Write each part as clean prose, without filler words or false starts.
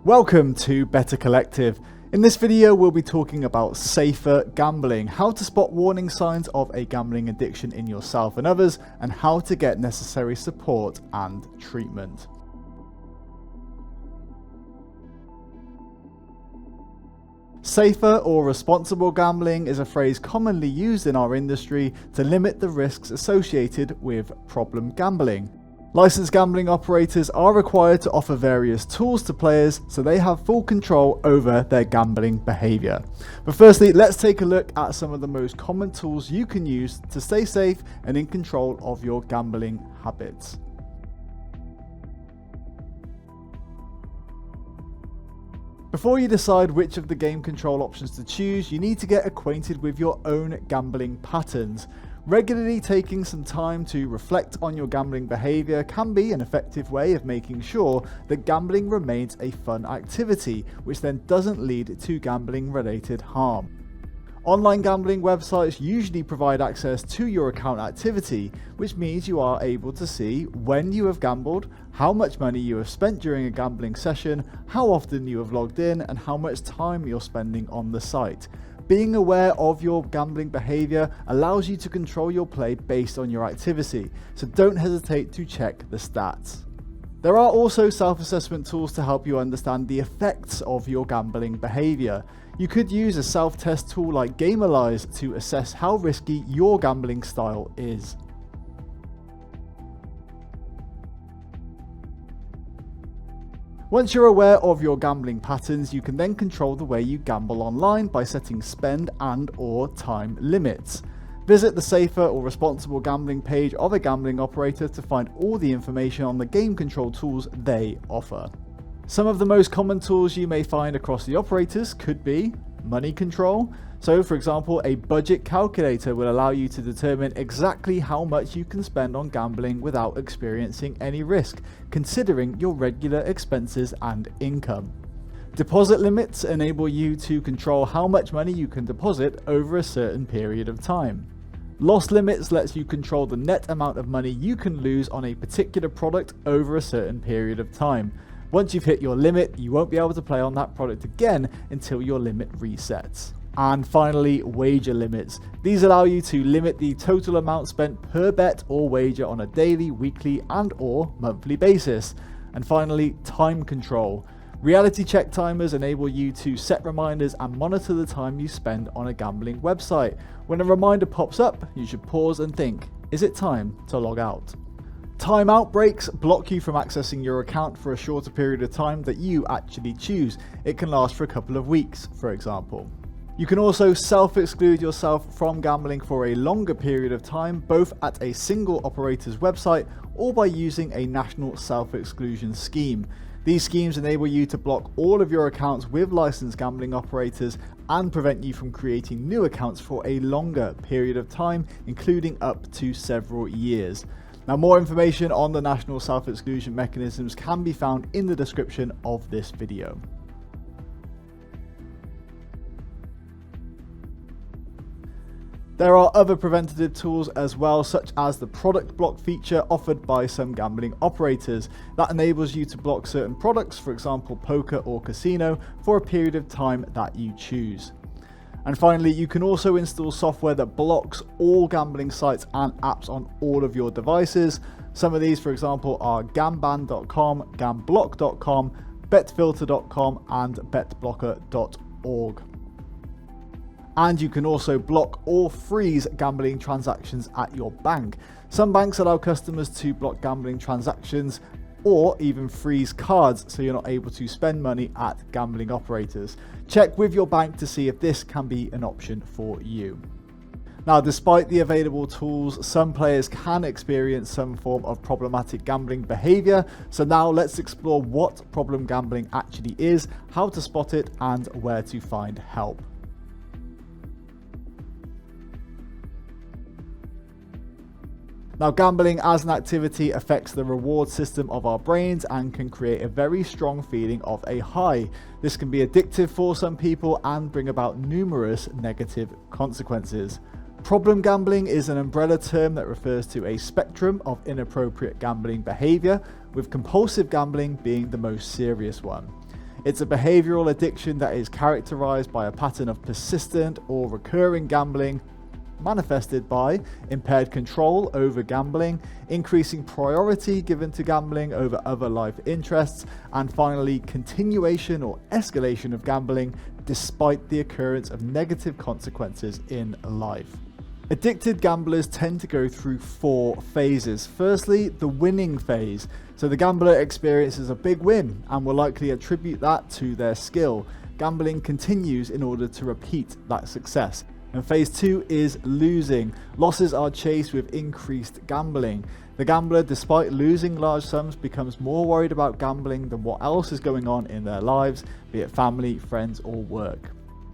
Welcome to Better Collective. In this video, we'll be talking about safer gambling, how to spot warning signs of a gambling addiction in yourself and others, and how to get necessary support and treatment. Safer or responsible gambling is a phrase commonly used in our industry to limit the risks associated with problem gambling. Licensed gambling operators are required to offer various tools to players so they have full control over their gambling behavior. But firstly, let's take a look at some of the most common tools you can use to stay safe and in control of your gambling habits. Before you decide which of the game control options to choose, you need to get acquainted with your own gambling patterns. Regularly taking some time to reflect on your gambling behavior can be an effective way of making sure that gambling remains a fun activity, which then doesn't lead to gambling-related harm. Online gambling websites usually provide access to your account activity, which means you are able to see when you have gambled, how much money you have spent during a gambling session, how often you have logged in, and how much time you're spending on the site. Being aware of your gambling behavior allows you to control your play based on your activity, so don't hesitate to check the stats. There are also self-assessment tools to help you understand the effects of your gambling behavior. You could use a self-test tool like Gamerlize to assess how risky your gambling style is. Once you're aware of your gambling patterns, you can then control the way you gamble online by setting spend and/or time limits. Visit the safer or responsible gambling page of a gambling operator to find all the information on the game control tools they offer. Some of the most common tools you may find across the operators could be money control. So, for example, a budget calculator will allow you to determine exactly how much you can spend on gambling without experiencing any risk, considering your regular expenses and income. Deposit limits enable you to control how much money you can deposit over a certain period of time. Loss limits lets you control the net amount of money you can lose on a particular product over a certain period of time. Once you've hit your limit, you won't be able to play on that product again until your limit resets. And finally, wager limits. These allow you to limit the total amount spent per bet or wager on a daily, weekly, and/or monthly basis. And finally, time control. Reality check timers enable you to set reminders and monitor the time you spend on a gambling website. When a reminder pops up, you should pause and think, is it time to log out? Timeout breaks block you from accessing your account for a shorter period of time that you actually choose. It can last for a couple of weeks, for example. You can also self-exclude yourself from gambling for a longer period of time, both at a single operator's website or by using a national self-exclusion scheme. These schemes enable you to block all of your accounts with licensed gambling operators and prevent you from creating new accounts for a longer period of time, including up to several years. Now, more information on the national self-exclusion mechanisms can be found in the description of this video. There are other preventative tools as well, such as the product block feature offered by some gambling operators that enables you to block certain products, for example poker or casino, for a period of time that you choose. And finally, you can also install software that blocks all gambling sites and apps on all of your devices. Some of these, for example, are Gamban.com, Gamblock.com, Betfilter.com, and Betblocker.org. And you can also block or freeze gambling transactions at your bank. Some banks allow customers to block gambling transactions or even freeze cards so you're not able to spend money at gambling operators. Check with your bank to see if this can be an option for you. Now, despite the available tools, some players can experience some form of problematic gambling behavior. So now let's explore what problem gambling actually is, how to spot it, and where to find help. Now, gambling as an activity affects the reward system of our brains and can create a very strong feeling of a high. This can be addictive for some people and bring about numerous negative consequences. Problem gambling is an umbrella term that refers to a spectrum of inappropriate gambling behavior, with compulsive gambling being the most serious one. It's a behavioral addiction that is characterized by a pattern of persistent or recurring gambling, manifested by impaired control over gambling, increasing priority given to gambling over other life interests, and finally, continuation or escalation of gambling despite the occurrence of negative consequences in life. Addicted gamblers tend to go through 4 phases. Firstly, the winning phase. So the gambler experiences a big win and will likely attribute that to their skill. Gambling continues in order to repeat that success. And phase 2 is losing. Losses are chased with increased gambling. The gambler, despite losing large sums, becomes more worried about gambling than what else is going on in their lives, be it family, friends, or work.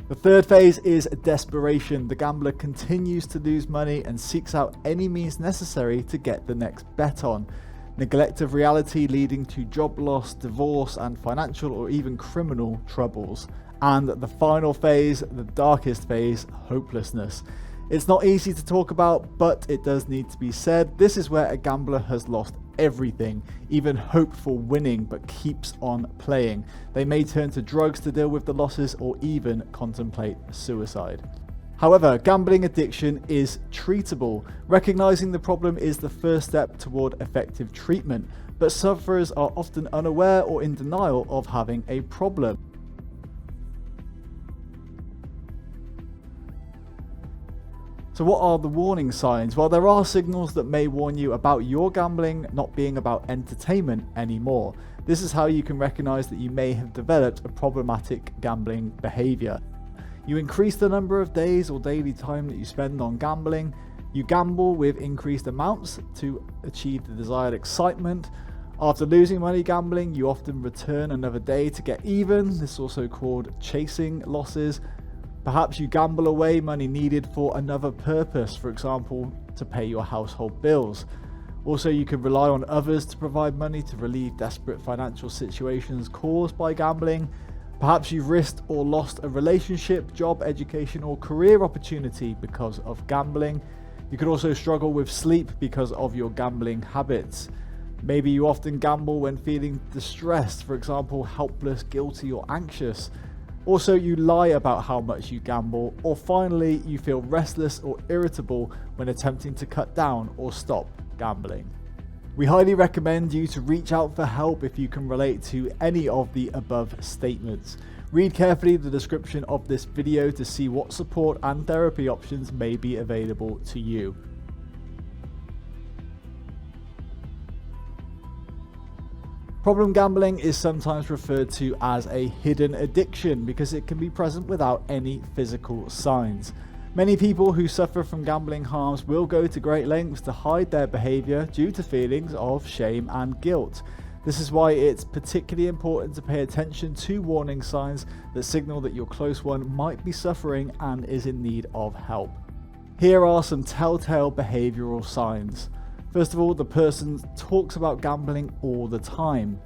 The third phase is desperation. The gambler continues to lose money and seeks out any means necessary to get the next bet on. Neglect of reality leading to job loss, divorce, and financial or even criminal troubles. And the final phase, the darkest phase, hopelessness. It's not easy to talk about, but it does need to be said. This is where a gambler has lost everything, even hope for winning, but keeps on playing. They may turn to drugs to deal with the losses or even contemplate suicide. However, gambling addiction is treatable. Recognizing the problem is the first step toward effective treatment, but sufferers are often unaware or in denial of having a problem. So what are the warning signs? Well, there are signals that may warn you about your gambling not being about entertainment anymore. This is how you can recognize that you may have developed a problematic gambling behavior. You increase the number of days or daily time that you spend on gambling. You gamble with increased amounts to achieve the desired excitement. After losing money gambling, you often return another day to get even. This is also called chasing losses. Perhaps you gamble away money needed for another purpose, for example, to pay your household bills. Also, you can rely on others to provide money to relieve desperate financial situations caused by gambling. Perhaps you've risked or lost a relationship, job, education, or career opportunity because of gambling. You could also struggle with sleep because of your gambling habits. Maybe you often gamble when feeling distressed, for example, helpless, guilty, or anxious. Also, you lie about how much you gamble, or finally, you feel restless or irritable when attempting to cut down or stop gambling. We highly recommend you to reach out for help if you can relate to any of the above statements. Read carefully the description of this video to see what support and therapy options may be available to you. Problem gambling is sometimes referred to as a hidden addiction because it can be present without any physical signs. Many people who suffer from gambling harms will go to great lengths to hide their behavior due to feelings of shame and guilt. This is why it's particularly important to pay attention to warning signs that signal that your close one might be suffering and is in need of help. Here are some telltale behavioral signs. First of all, the person talks about gambling all the time.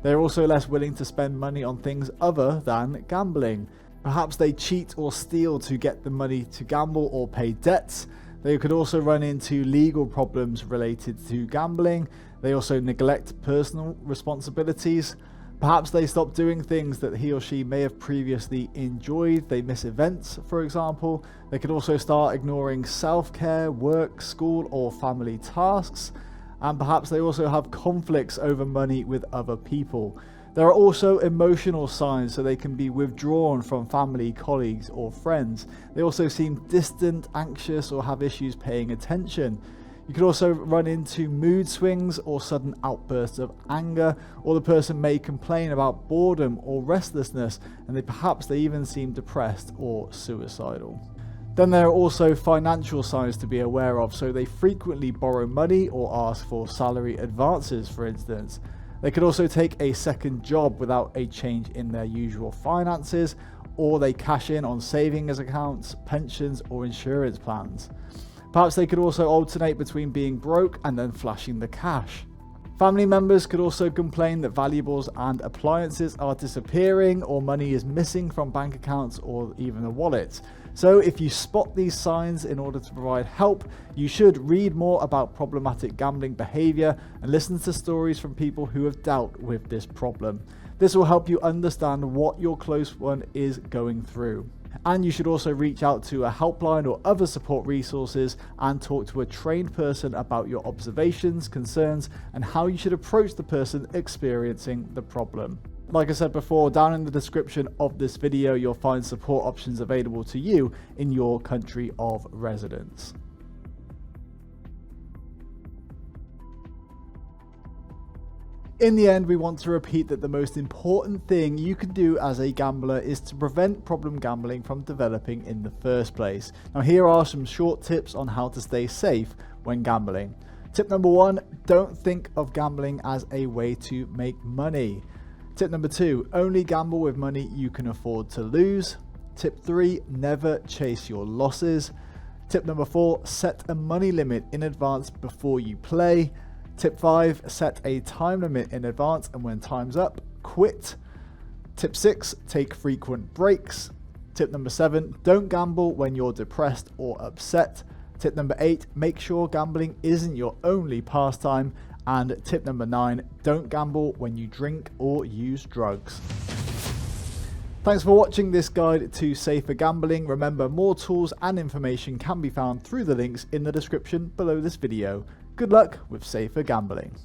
They're also less willing to spend money on things other than gambling. Perhaps they cheat or steal to get the money to gamble or pay debts. They could also run into legal problems related to gambling. They also neglect personal responsibilities. Perhaps they stop doing things that he or she may have previously enjoyed. They miss events, for example. They could also start ignoring self-care, work, school, or family tasks. And perhaps they also have conflicts over money with other people. There are also emotional signs, so they can be withdrawn from family, colleagues, or friends. They also seem distant, anxious, or have issues paying attention. You could also run into mood swings or sudden outbursts of anger, or the person may complain about boredom or restlessness, and perhaps they even seem depressed or suicidal. Then there are also financial signs to be aware of, so they frequently borrow money or ask for salary advances, for instance. They could also take a second job without a change in their usual finances, or they cash in on savings accounts, pensions, or insurance plans. Perhaps they could also alternate between being broke and then flashing the cash. Family members could also complain that valuables and appliances are disappearing or money is missing from bank accounts or even a wallet. So if you spot these signs, in order to provide help, you should read more about problematic gambling behavior and listen to stories from people who have dealt with this problem. This will help you understand what your close one is going through. And you should also reach out to a helpline or other support resources and talk to a trained person about your observations, concerns, and how you should approach the person experiencing the problem. Like I said before, down in the description of this video, you'll find support options available to you in your country of residence. In the end, we want to repeat that the most important thing you can do as a gambler is to prevent problem gambling from developing in the first place. Now, here are some short tips on how to stay safe when gambling. Tip number 1, don't think of gambling as a way to make money. Tip number 2, only gamble with money you can afford to lose. Tip 3, never chase your losses. Tip number 4, set a money limit in advance before you play. Tip 5, set a time limit in advance, and when time's up, quit. Tip 6, take frequent breaks. Tip number 7, don't gamble when you're depressed or upset. Tip number 8, make sure gambling isn't your only pastime. And tip number 9, don't gamble when you drink or use drugs. Thanks for watching this guide to safer gambling. Remember, more tools and information can be found through the links in the description below this video. Good luck with safer gambling.